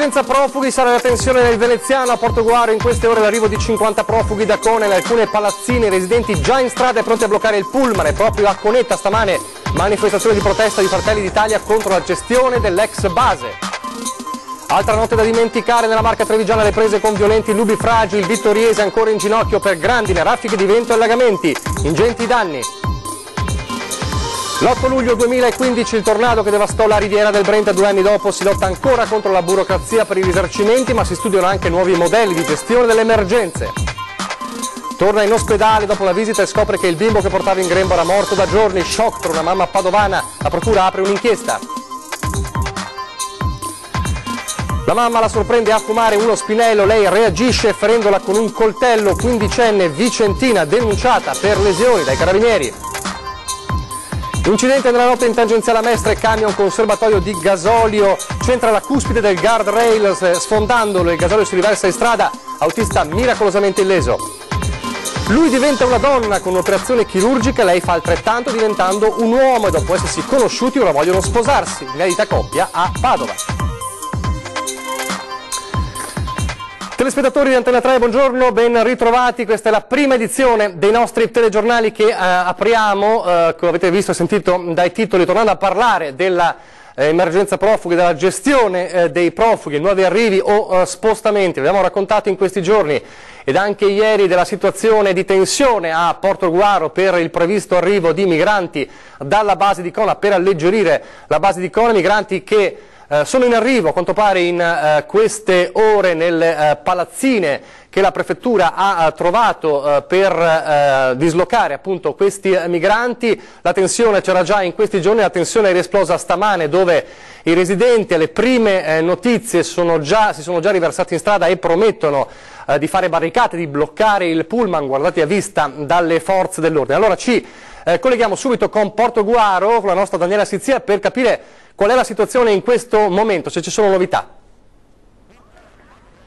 Emergenza profughi, sarà la tensione nel veneziano. A Portoguaro in queste ore l'arrivo di 50 profughi da Cona e alcune palazzine, residenti già in strada e pronti a bloccare il pullman. E proprio a Conetta stamane manifestazione di protesta di Fratelli d'Italia contro la gestione dell'ex base. Altra notte da dimenticare nella Marca trevigiana, le prese con violenti nubifragi, il Vittoriese ancora in ginocchio per grandine, raffiche di vento e allagamenti, ingenti danni. L'8 luglio 2015 il tornado che devastò la riviera del Brenta 2 anni dopo, si lotta ancora contro la burocrazia per i risarcimenti, ma si studiano anche nuovi modelli di gestione delle emergenze. Torna in ospedale dopo la visita e scopre che il bimbo che portava in grembo era morto da giorni, shock per una mamma padovana, la procura apre un'inchiesta. La mamma la sorprende a fumare uno spinello, lei reagisce ferendola con un coltello, 15enne vicentina denunciata per lesioni dai carabinieri. Incidente nella notte in tangenziale a Mestre, camion con serbatoio di gasolio, centra la cuspide del guardrail, sfondandolo il gasolio si riversa in strada, autista miracolosamente illeso. Lui diventa una donna con un'operazione chirurgica, lei fa altrettanto diventando un uomo e dopo essersi conosciuti ora vogliono sposarsi, inedita coppia a Padova. Telespettatori di Antena 3, buongiorno, ben ritrovati. Questa è la prima edizione dei nostri telegiornali che apriamo, come avete visto e sentito dai titoli, tornando a parlare della emergenza profughi, della gestione dei profughi, nuovi arrivi o spostamenti. Vi abbiamo raccontato in questi giorni ed anche ieri della situazione di tensione a Portoguaro per il previsto arrivo di migranti dalla base di Cona, per alleggerire la base di Cona, migranti che sono in arrivo a quanto pare in queste ore nelle palazzine che la prefettura ha trovato per dislocare appunto questi migranti. La tensione c'era già in questi giorni, la tensione è riesplosa stamane dove i residenti alle prime notizie si sono già riversati in strada e promettono di fare barricate, di bloccare il pullman guardati a vista dalle forze dell'ordine. Allora ci colleghiamo subito con Portoguaro, con la nostra Daniela Sizia, per capire qual è la situazione in questo momento, se ci sono novità.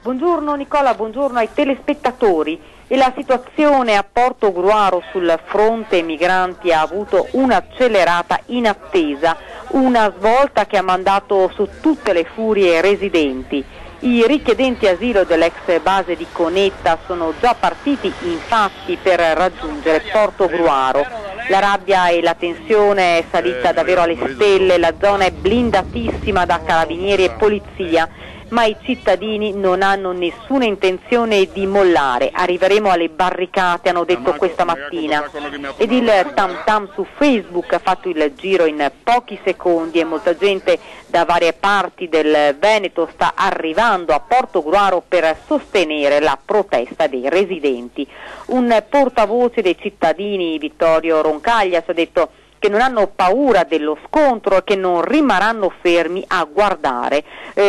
Buongiorno Nicola, buongiorno ai telespettatori. E la situazione a Portoguaro sul fronte migranti ha avuto un'accelerata inattesa, una svolta che ha mandato su tutte le furie residenti. I richiedenti asilo dell'ex base di Conetta sono già partiti infatti per raggiungere Portoguaro. La rabbia e la tensione è salita davvero alle stelle, la zona è blindatissima da carabinieri e polizia, ma i cittadini non hanno nessuna intenzione di mollare. Arriveremo alle barricate, hanno detto questa mattina. Ed il tam tam su Facebook ha fatto il giro in pochi secondi e molta gente da varie parti del Veneto sta arrivando a Portoguaro per sostenere la protesta dei residenti. Un portavoce dei cittadini, Vittorio Roncaglia, ha detto che non hanno paura dello scontro e che non rimarranno fermi a guardare.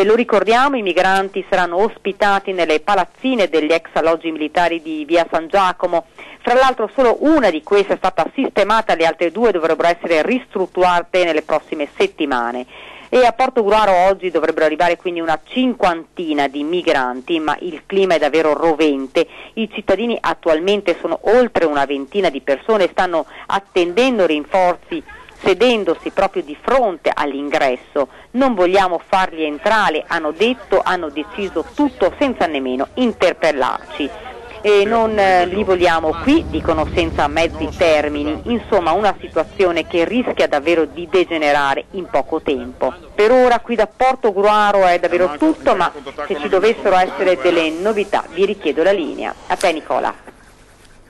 Lo ricordiamo, i migranti saranno ospitati nelle palazzine degli ex alloggi militari di via San Giacomo. Fra l'altro solo una di queste è stata sistemata, le altre due dovrebbero essere ristrutturate nelle prossime settimane. E a Portoguaro oggi dovrebbero arrivare quindi una cinquantina di migranti, ma il clima è davvero rovente. I cittadini attualmente sono oltre una ventina di persone, stanno attendendo rinforzi sedendosi proprio di fronte all'ingresso. Non vogliamo farli entrare, hanno detto, hanno deciso tutto senza nemmeno interpellarci. E non li vogliamo qui, dicono senza mezzi termini, insomma una situazione che rischia davvero di degenerare in poco tempo. Per ora qui da Portoguaro è davvero tutto, ma se ci dovessero essere delle novità vi richiedo la linea. A te Nicola.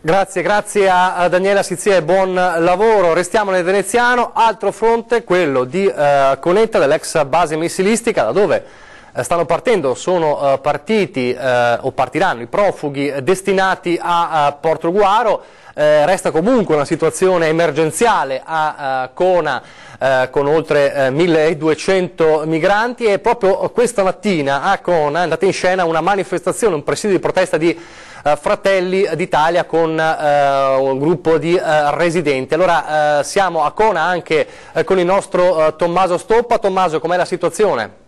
Grazie a Daniela Sizia e buon lavoro. Restiamo nel veneziano, altro fronte, quello di Conetta, dell'ex base missilistica, da dove stanno partendo, sono partiti o partiranno i profughi destinati a Portoguaro. Resta comunque una situazione emergenziale a Cona con oltre 1200 migranti e proprio questa mattina a Cona è andata in scena una manifestazione, un presidio di protesta di Fratelli d'Italia con un gruppo di residenti. Allora siamo a Cona anche con il nostro Tommaso Stoppa. Tommaso, com'è la situazione?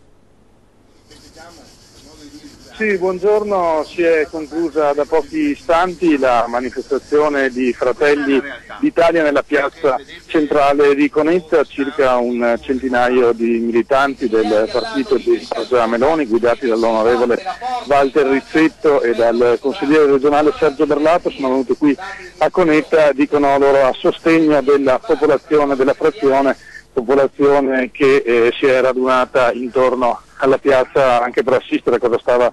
Sì, buongiorno. Si è conclusa da pochi istanti la manifestazione di Fratelli d'Italia nella piazza centrale di Conetta. Circa un centinaio di militanti del partito di Giorgia Meloni, guidati dall'onorevole Walter Rizzetto e dal consigliere regionale Sergio Berlato, sono venuti qui a Conetta, dicono loro, a sostegno della popolazione della frazione, popolazione che si è radunata intorno alla piazza anche per assistere a cosa stava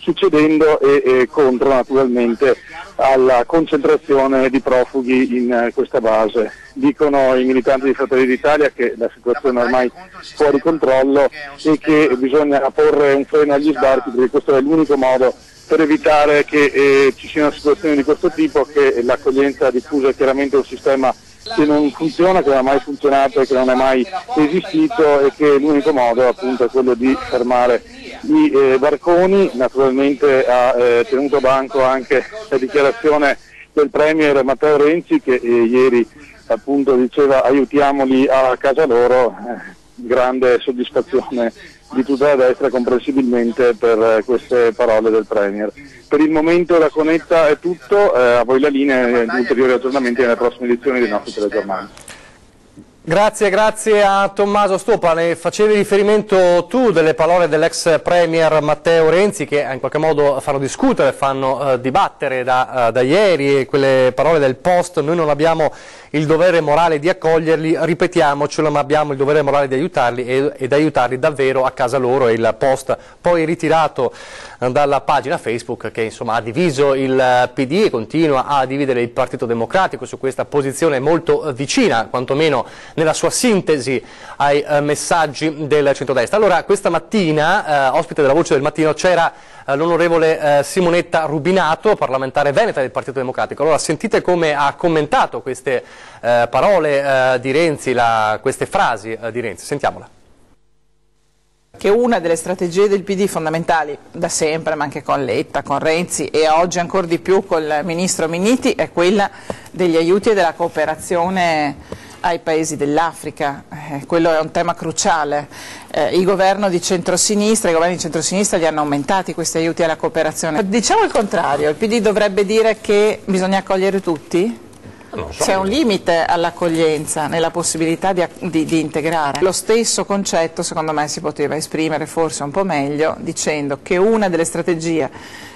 succedendo e contro naturalmente alla concentrazione di profughi in questa base. Dicono i militanti di Fratelli d'Italia che la situazione è ormai fuori controllo e che bisogna porre un freno agli sbarchi, perché questo è l'unico modo per evitare che ci siano situazioni di questo tipo, che l'accoglienza diffusa è chiaramente un sistema che non funziona, che non ha mai funzionato e che non è mai esistito, e che l'unico modo appunto è quello di fermare i barconi. Naturalmente ha tenuto banco anche la dichiarazione del Premier Matteo Renzi, che ieri appunto diceva aiutiamoli a casa loro. Grande soddisfazione di tutta la destra comprensibilmente per queste parole del Premier. Per il momento da Conetta è tutto, a voi la linea e ulteriori aggiornamenti nelle prossime edizioni dei nostri telegiornali. Grazie a Tommaso Stopa. Ne facevi riferimento tu delle parole dell'ex Premier Matteo Renzi, che in qualche modo fanno discutere, fanno dibattere da ieri, e quelle parole del Post: noi non abbiamo il dovere morale di accoglierli, ripetiamocelo, ma abbiamo il dovere morale di aiutarli ed aiutarli davvero a casa loro. E il Post poi ritirato dalla pagina Facebook, che insomma ha diviso il PD e continua a dividere il Partito Democratico su questa posizione molto vicina, quantomeno nella sua sintesi, ai messaggi del centrodestra. Allora, questa mattina, ospite della Voce del Mattino, c'era l'onorevole Simonetta Rubinato, parlamentare veneta del Partito Democratico. Allora, sentite come ha commentato queste parole di Renzi, queste frasi di Renzi. Sentiamola. Che una delle strategie del PD fondamentali da sempre, ma anche con Letta, con Renzi e oggi ancora di più col ministro Minniti, è quella degli aiuti e della cooperazione ai paesi dell'Africa. Quello è un tema cruciale. I governi di centrosinistra li hanno aumentati questi aiuti alla cooperazione. Diciamo il contrario, il PD dovrebbe dire che bisogna accogliere tutti? C'è un limite all'accoglienza, nella possibilità di integrare. Lo stesso concetto secondo me si poteva esprimere forse un po' meglio dicendo che una delle strategie,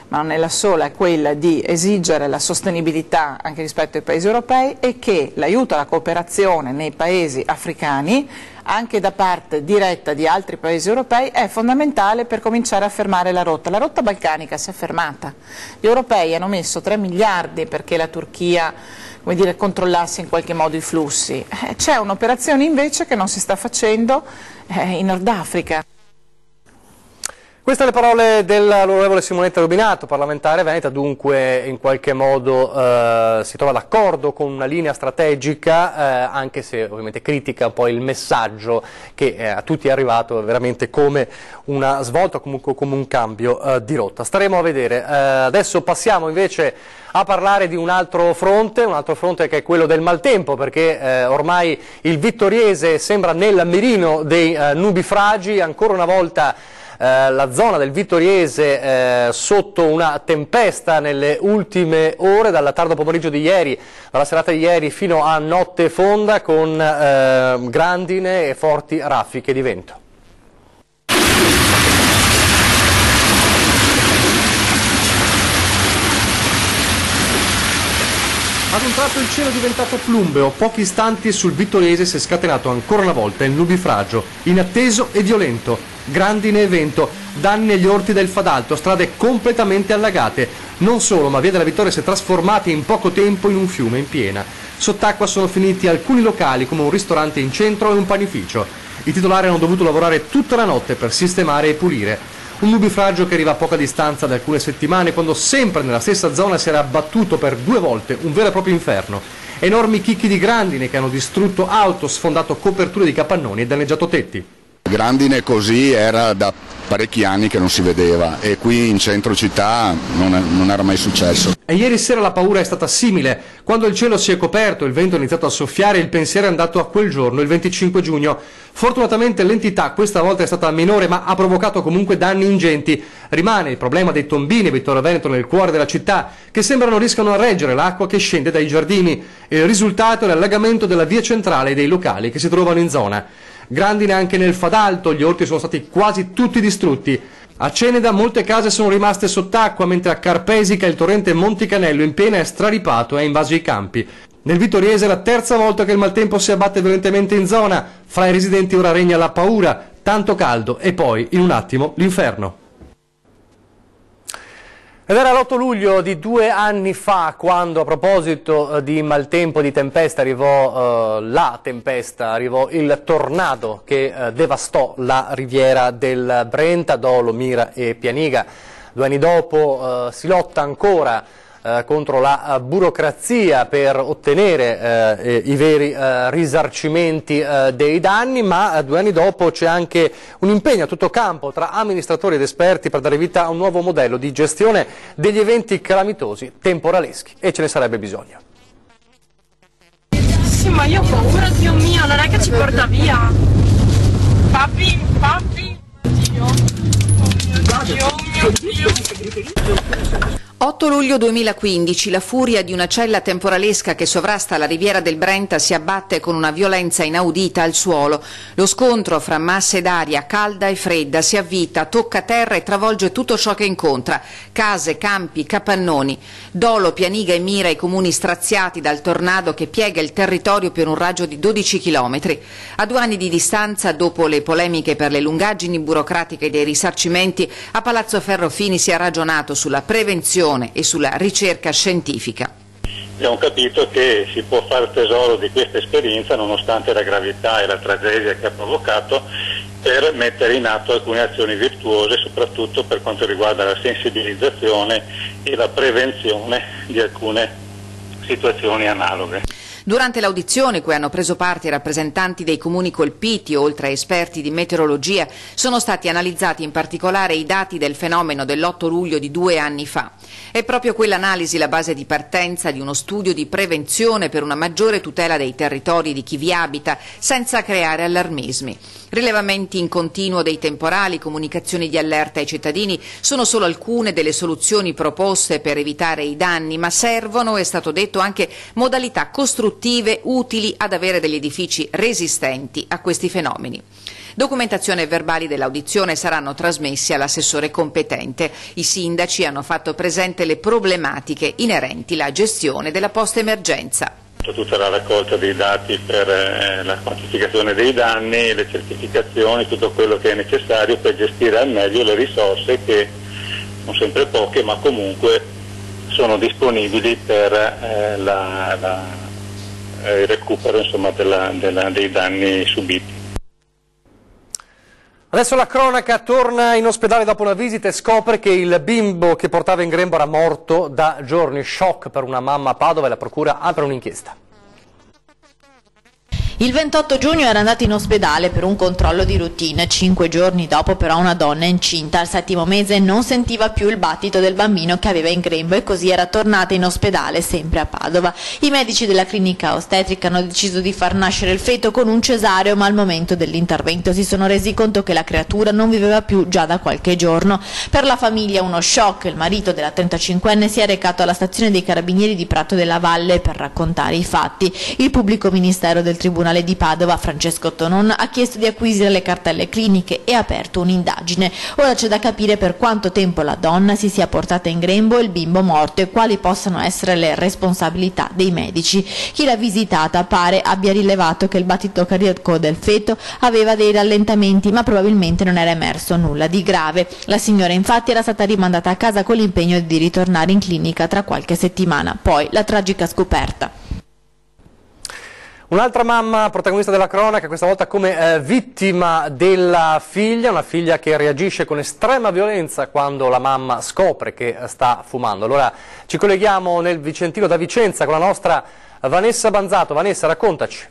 ma non è la sola, è quella di esigere la sostenibilità anche rispetto ai paesi europei, e che l'aiuto alla cooperazione nei paesi africani, anche da parte diretta di altri paesi europei, è fondamentale per cominciare a fermare la rotta. La rotta balcanica si è fermata. Gli europei hanno messo 3 miliardi perché la Turchia, come dire, controllasse in qualche modo i flussi. C'è un'operazione invece che non si sta facendo in Nord Africa. Queste le parole dell'onorevole Simonetta Rubinato, parlamentare veneta. Dunque in qualche modo si trova d'accordo con una linea strategica, anche se ovviamente critica poi il messaggio che a tutti è arrivato veramente come una svolta, comunque come un cambio di rotta. Staremo a vedere. Adesso passiamo invece a parlare di un altro fronte che è quello del maltempo, perché ormai il Vittoriese sembra nel mirino dei nubifragi. Ancora una volta la zona del Vittoriese sotto una tempesta nelle ultime ore, dalla tardo pomeriggio di ieri, dalla serata di ieri fino a notte fonda, con grandine e forti raffiche di vento. Ad un tratto il cielo è diventato plumbeo, pochi istanti sul Vittoriese si è scatenato ancora una volta il nubifragio, inatteso e violento, grandine e vento, danni negli orti del Fadalto, strade completamente allagate. Non solo, ma via della Vittoria si è trasformata in poco tempo in un fiume in piena. Sott'acqua sono finiti alcuni locali come un ristorante in centro e un panificio. I titolari hanno dovuto lavorare tutta la notte per sistemare e pulire. Un nubifragio che arriva a poca distanza da alcune settimane, quando sempre nella stessa zona si era abbattuto per 2 volte un vero e proprio inferno. Enormi chicchi di grandine che hanno distrutto auto, sfondato coperture di capannoni e danneggiato tetti. Grandine così era da parecchi anni che non si vedeva, e qui in centro città non era mai successo. E ieri sera la paura è stata simile. Quando il cielo si è coperto, il vento ha iniziato a soffiare, il pensiero è andato a quel giorno, il 25 giugno. Fortunatamente l'entità questa volta è stata minore, ma ha provocato comunque danni ingenti. Rimane il problema dei tombini a Vittorio Veneto, nel cuore della città, che sembrano riescano a reggere l'acqua che scende dai giardini. Il risultato è l'allagamento della via centrale e dei locali che si trovano in zona. Grandine anche nel Fadalto, gli orti sono stati quasi tutti distrutti. A Ceneda molte case sono rimaste sott'acqua, mentre a Carpesica il torrente Monticanello in piena è straripato e ha invaso i campi. Nel Vittoriese è la terza volta che il maltempo si abbatte violentemente in zona. Fra i residenti ora regna la paura, tanto caldo e poi, in un attimo, l'inferno. Ed era l'8 luglio di 2 anni fa quando, a proposito di maltempo, di tempesta, arrivò arrivò il tornado che devastò la riviera del Brenta, Dolo, Mira e Pianiga. 2 anni dopo si lotta ancora contro la burocrazia per ottenere i veri risarcimenti dei danni, ma 2 anni dopo c'è anche un impegno a tutto campo tra amministratori ed esperti per dare vita a un nuovo modello di gestione degli eventi calamitosi temporaleschi, e ce ne sarebbe bisogno. Sì, ma io ho paura, Dio mio, non è che ci porta via. Papi, Dio. Oh mio Dio. 8 luglio 2015, la furia di una cella temporalesca che sovrasta la riviera del Brenta si abbatte con una violenza inaudita al suolo. Lo scontro fra masse d'aria calda e fredda si avvita, tocca terra e travolge tutto ciò che incontra: case, campi, capannoni. Dolo, Pianiga e Mira, i comuni straziati dal tornado che piega il territorio per un raggio di 12 chilometri. A 2 anni di distanza, dopo le polemiche per le lungaggini burocratiche dei risarcimenti, a Palazzo Ferrofini si è ragionato sulla prevenzione e sulla ricerca scientifica. Abbiamo capito che si può fare tesoro di questa esperienza, nonostante la gravità e la tragedia che ha provocato, per mettere in atto alcune azioni virtuose, soprattutto per quanto riguarda la sensibilizzazione e la prevenzione di alcune situazioni analoghe. Durante l'audizione, cui hanno preso parte i rappresentanti dei comuni colpiti, oltre a esperti di meteorologia, sono stati analizzati in particolare i dati del fenomeno dell'8 luglio di 2 anni fa. È proprio quell'analisi la base di partenza di uno studio di prevenzione per una maggiore tutela dei territori di chi vi abita, senza creare allarmismi. Rilevamenti in continuo dei temporali, comunicazioni di allerta ai cittadini sono solo alcune delle soluzioni proposte per evitare i danni, ma servono, è stato detto, anche modalità costruttive utili ad avere degli edifici resistenti a questi fenomeni. Documentazione e verbali dell'audizione saranno trasmessi all'assessore competente. I sindaci hanno fatto presente le problematiche inerenti alla gestione della post-emergenza. Tutta la raccolta dei dati per la quantificazione dei danni, le certificazioni, tutto quello che è necessario per gestire al meglio le risorse, che sono sempre poche, ma comunque sono disponibili per il recupero, insomma, dei danni subiti. Adesso la cronaca: torna in ospedale dopo una visita e scopre che il bimbo che portava in grembo era morto da giorni. Shock per una mamma a Padova, e la procura apre un'inchiesta. Il 28 giugno era andato in ospedale per un controllo di routine. 5 giorni dopo però una donna incinta al 7° mese non sentiva più il battito del bambino che aveva in grembo, e così era tornata in ospedale sempre a Padova. I medici della clinica ostetrica hanno deciso di far nascere il feto con un cesareo, ma al momento dell'intervento si sono resi conto che la creatura non viveva più già da qualche giorno. Per la famiglia uno shock. Il marito della 35enne si è recato alla stazione dei carabinieri di Prato della Valle per raccontare i fatti. Il pubblico ministero del Tribunale di Padova, Francesco Tonon, ha chiesto di acquisire le cartelle cliniche e ha aperto un'indagine. Ora c'è da capire per quanto tempo la donna si sia portata in grembo il bimbo morto e quali possano essere le responsabilità dei medici. Chi l'ha visitata pare abbia rilevato che il battito cardiaco del feto aveva dei rallentamenti, ma probabilmente non era emerso nulla di grave. La signora infatti era stata rimandata a casa con l'impegno di ritornare in clinica tra qualche settimana. Poi la tragica scoperta. Un'altra mamma protagonista della cronaca, questa volta come vittima della figlia, una figlia che reagisce con estrema violenza quando la mamma scopre che sta fumando. Allora ci colleghiamo nel Vicentino da Vicenza con la nostra Vanessa Banzato. Vanessa, raccontaci.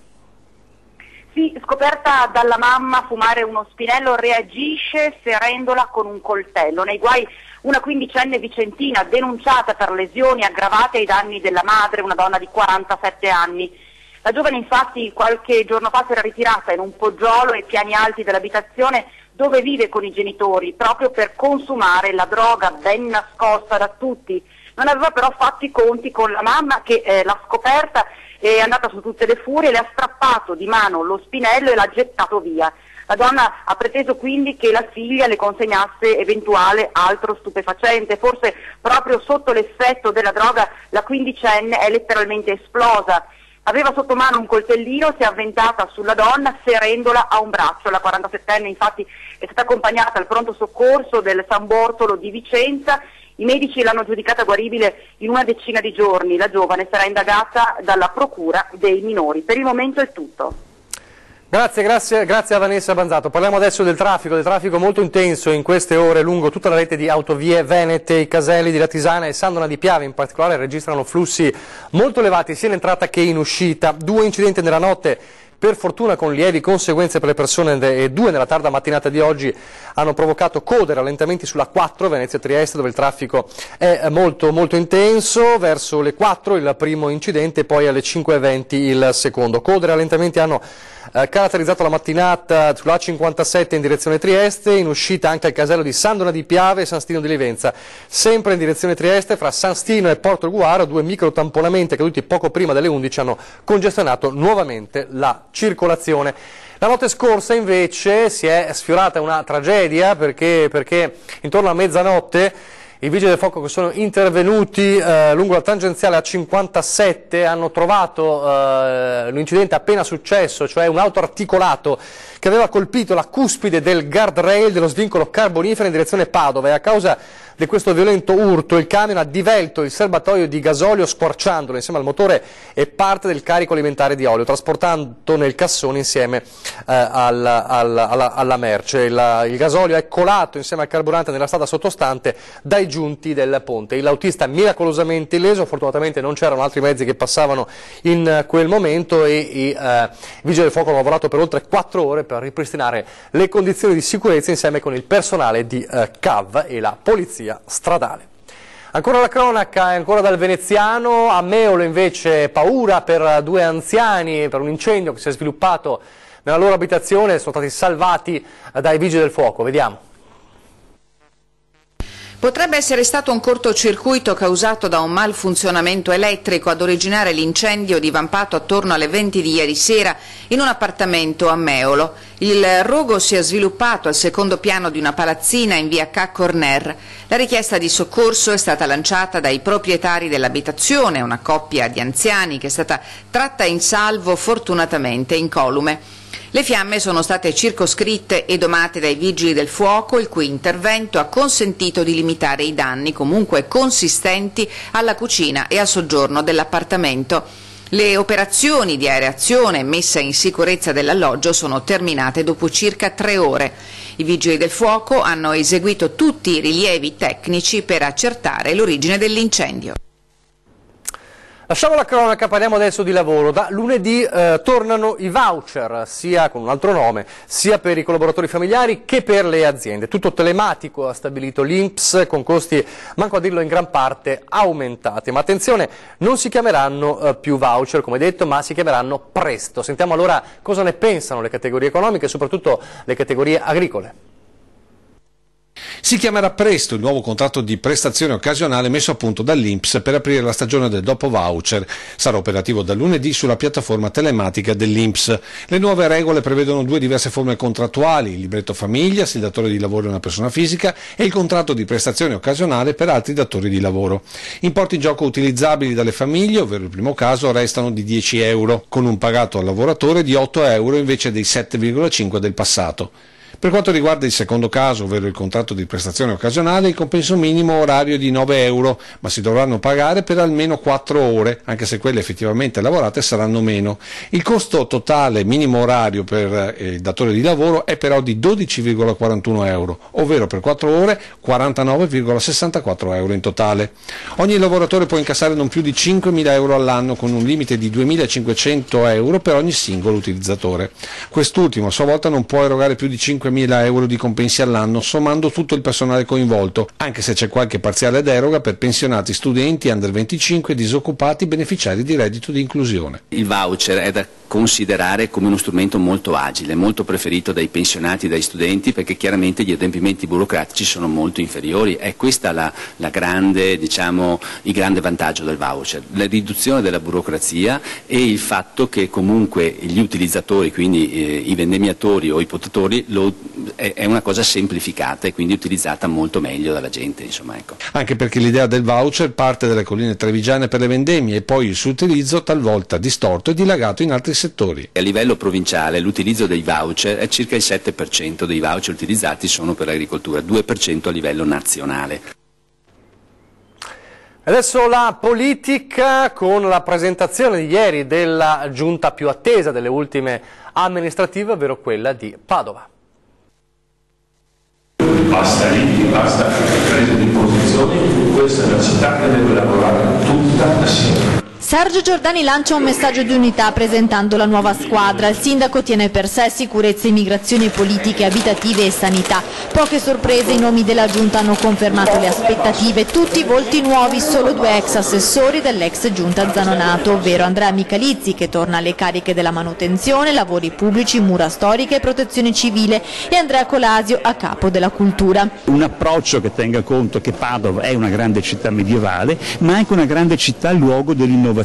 Sì, scoperta dalla mamma fumare uno spinello, reagisce ferendola con un coltello. Nei guai una quindicenne vicentina denunciata per lesioni aggravate ai danni della madre, una donna di 47 anni. La giovane infatti qualche giorno fa si era ritirata in un poggiolo ai piani alti dell'abitazione dove vive con i genitori, proprio per consumare la droga ben nascosta da tutti. Non aveva però fatto i conti con la mamma che l'ha scoperta, è andata su tutte le furie, le ha strappato di mano lo spinello e l'ha gettato via. La donna ha preteso quindi che la figlia le consegnasse eventuale altro stupefacente. Forse proprio sotto l'effetto della droga la quindicenne è letteralmente esplosa. Aveva sotto mano un coltellino, si è avventata sulla donna ferendola a un braccio. La 47enne infatti è stata accompagnata al pronto soccorso del San Bortolo di Vicenza. I medici l'hanno giudicata guaribile in una decina di giorni. La giovane sarà indagata dalla Procura dei minori. Per il momento è tutto. Grazie a Vanessa Banzato. Parliamo adesso del traffico molto intenso in queste ore lungo tutta la rete di autovie venete. I caselli di Latisana e Sandona di Piave in particolare registrano flussi molto elevati sia in entrata che in uscita. 2 incidenti nella notte, per fortuna con lievi conseguenze per le persone, e 2 nella tarda mattinata di oggi hanno provocato code e rallentamenti sulla 4 Venezia-Trieste, dove il traffico è molto intenso. Verso le 4 il primo incidente, poi alle 5:20 il secondo. Code e rallentamenti hanno caratterizzato la mattinata sulla A57 in direzione Trieste, in uscita anche al casello di Sandona di Piave e San Stino di Livenza. Sempre in direzione Trieste, fra San Stino e Porto Guaro, 2 microtamponamenti accaduti poco prima delle 11 hanno congestionato nuovamente la circolazione. La notte scorsa invece si è sfiorata una tragedia perché intorno a mezzanotte i vigili del fuoco che sono intervenuti lungo la tangenziale A57 hanno trovato l'incidente appena successo, cioè un autoarticolato che aveva colpito la cuspide del guardrail dello svincolo Carbonifera in direzione Padova, e a causa di questo violento urto il camion ha divelto il serbatoio di gasolio squarciandolo insieme al motore e parte del carico alimentare di olio, trasportando nel cassone insieme alla merce. Il gasolio è colato insieme al carburante nella strada sottostante dai giunti del ponte. L'autista miracolosamente illeso, fortunatamente non c'erano altri mezzi che passavano in quel momento, e i vigili del fuoco hanno lavorato per oltre 4 ore per ripristinare le condizioni di sicurezza insieme con il personale di CAV e la polizia stradale. Ancora la cronaca, ancora dal veneziano. A Meolo invece paura per 2 anziani per un incendio che si è sviluppato nella loro abitazione, sono stati salvati dai vigili del fuoco. Vediamo. Potrebbe essere stato un cortocircuito causato da un malfunzionamento elettrico ad originare l'incendio divampato attorno alle 20 di ieri sera in un appartamento a Meolo. Il rogo si è sviluppato al secondo piano di una palazzina in via K. Corner. La richiesta di soccorso è stata lanciata dai proprietari dell'abitazione, una coppia di anziani che è stata tratta in salvo fortunatamente incolume. Le fiamme sono state circoscritte e domate dai vigili del fuoco, il cui intervento ha consentito di limitare i danni comunque consistenti alla cucina e al soggiorno dell'appartamento. Le operazioni di aerazione e messa in sicurezza dell'alloggio sono terminate dopo circa 3 ore. I vigili del fuoco hanno eseguito tutti i rilievi tecnici per accertare l'origine dell'incendio. Lasciamo la cronaca, parliamo adesso di lavoro. Da lunedì tornano i voucher, sia con un altro nome, sia per i collaboratori familiari che per le aziende. Tutto telematico, ha stabilito l'INPS, con costi, manco a dirlo, in gran parte aumentati. Ma attenzione, non si chiameranno più voucher, come detto, ma si chiameranno Presto. Sentiamo allora cosa ne pensano le categorie economiche e soprattutto le categorie agricole. Si chiamerà Presto il nuovo contratto di prestazione occasionale messo a punto dall'INPS per aprire la stagione del dopo voucher. Sarà operativo da lunedì sulla piattaforma telematica dell'INPS. Le nuove regole prevedono 2 diverse forme contrattuali: il libretto famiglia, se il datore di lavoro è una persona fisica, e il contratto di prestazione occasionale per altri datori di lavoro. Importi in gioco utilizzabili dalle famiglie, ovvero il primo caso, restano di 10 euro, con un pagato al lavoratore di 8 euro invece dei 7,5 del passato. Per quanto riguarda il secondo caso, ovvero il contratto di prestazione occasionale, il compenso minimo orario è di 9 euro, ma si dovranno pagare per almeno 4 ore, anche se quelle effettivamente lavorate saranno meno. Il costo totale minimo orario per il datore di lavoro è però di 12,41 euro, ovvero per 4 ore 49,64 euro in totale. Ogni lavoratore può incassare non più di 5.000 euro all'anno, con un limite di 2.500 euro per ogni singolo utilizzatore. Quest'ultimo a sua volta non può erogare più di 5.000 euro di compensi all'anno, sommando tutto il personale coinvolto, anche se c'è qualche parziale deroga per pensionati, studenti, under 25, disoccupati, beneficiari di reddito di inclusione. Il voucher è da considerare come uno strumento molto agile, molto preferito dai pensionati e dai studenti, perché chiaramente gli adempimenti burocratici sono molto inferiori. È questa il grande vantaggio del voucher, la riduzione della burocrazia e il fatto che comunque gli utilizzatori, quindi i vendemmiatori o i potatori, è una cosa semplificata e quindi utilizzata molto meglio dalla gente, insomma, ecco. Anche perché l'idea del voucher parte dalle colline trevigiane per le vendemmie e poi il suo utilizzo talvolta distorto e dilagato in altri settori. A livello provinciale l'utilizzo dei voucher è circa il 7% dei voucher utilizzati sono per l'agricoltura, 2% a livello nazionale. Adesso la politica, con la presentazione di ieri della giunta più attesa delle ultime amministrative, ovvero quella di Padova. Basta lì, basta prese di posizione, questa è una città che deve lavorare tutta assieme. Sergio Giordani lancia un messaggio di unità presentando la nuova squadra. Il sindaco tiene per sé sicurezza, immigrazione, politiche abitative e sanità. Poche sorprese, i nomi della giunta hanno confermato le aspettative. Tutti volti nuovi, solo 2 ex assessori dell'ex giunta Zanonato, ovvero Andrea Michalizzi, che torna alle cariche della manutenzione, lavori pubblici, mura storiche e protezione civile, e Andrea Colasio a capo della cultura. Un approccio che tenga conto che Padova è una grande città medievale, ma anche una grande città luogo dell'innovazione.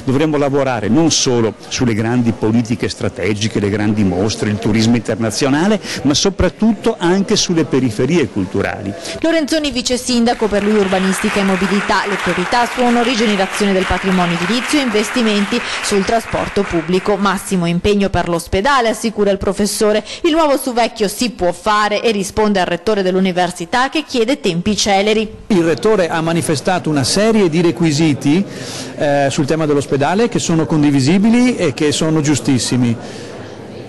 Dovremmo lavorare non solo sulle grandi politiche strategiche, le grandi mostre, il turismo internazionale, ma soprattutto anche sulle periferie culturali. Lorenzoni vice sindaco, per lui urbanistica e mobilità. Le priorità sono rigenerazione del patrimonio edilizio e investimenti sul trasporto pubblico. Massimo impegno per l'ospedale, assicura il professore. Il nuovo su vecchio si può fare e risponde al rettore dell'università che chiede tempi celeri. Il rettore ha manifestato una serie di requisiti sul tema dell'ospedale che sono condivisibili e che sono giustissimi.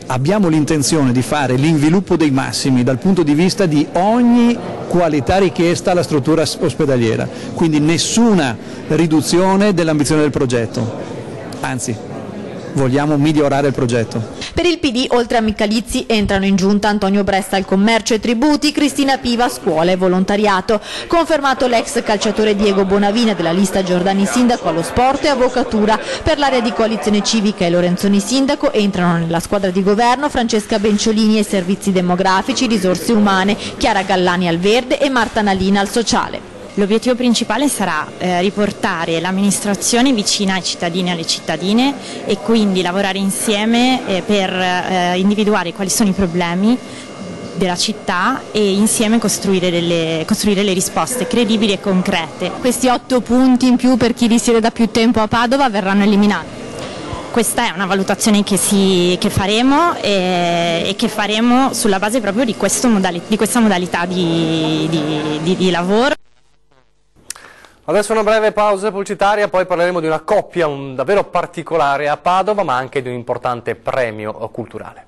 Abbiamo l'intenzione di fare l'inviluppo dei massimi dal punto di vista di ogni qualità richiesta alla struttura ospedaliera, quindi nessuna riduzione dell'ambizione del progetto, anzi vogliamo migliorare il progetto. Per il PD, oltre a Michalizzi, entrano in giunta Antonio Bresta al commercio e tributi, Cristina Piva scuola e volontariato. Confermato l'ex calciatore Diego Bonavina della lista Giordani sindaco allo sport e avvocatura. Per l'area di coalizione civica e Lorenzoni sindaco entrano nella squadra di governo Francesca Benciolini ai servizi demografici, risorse umane, Chiara Gallani al verde e Marta Nalina al sociale. L'obiettivo principale sarà riportare l'amministrazione vicina ai cittadini e alle cittadine e quindi lavorare insieme per individuare quali sono i problemi della città e insieme costruire le risposte credibili e concrete. Questi 8 punti in più per chi risiede da più tempo a Padova verranno eliminati? Questa è una valutazione che faremo e che faremo sulla base proprio di questa modalità di lavoro. Adesso una breve pausa pubblicitaria, poi parleremo di una coppia davvero particolare a Padova, ma anche di un importante premio culturale.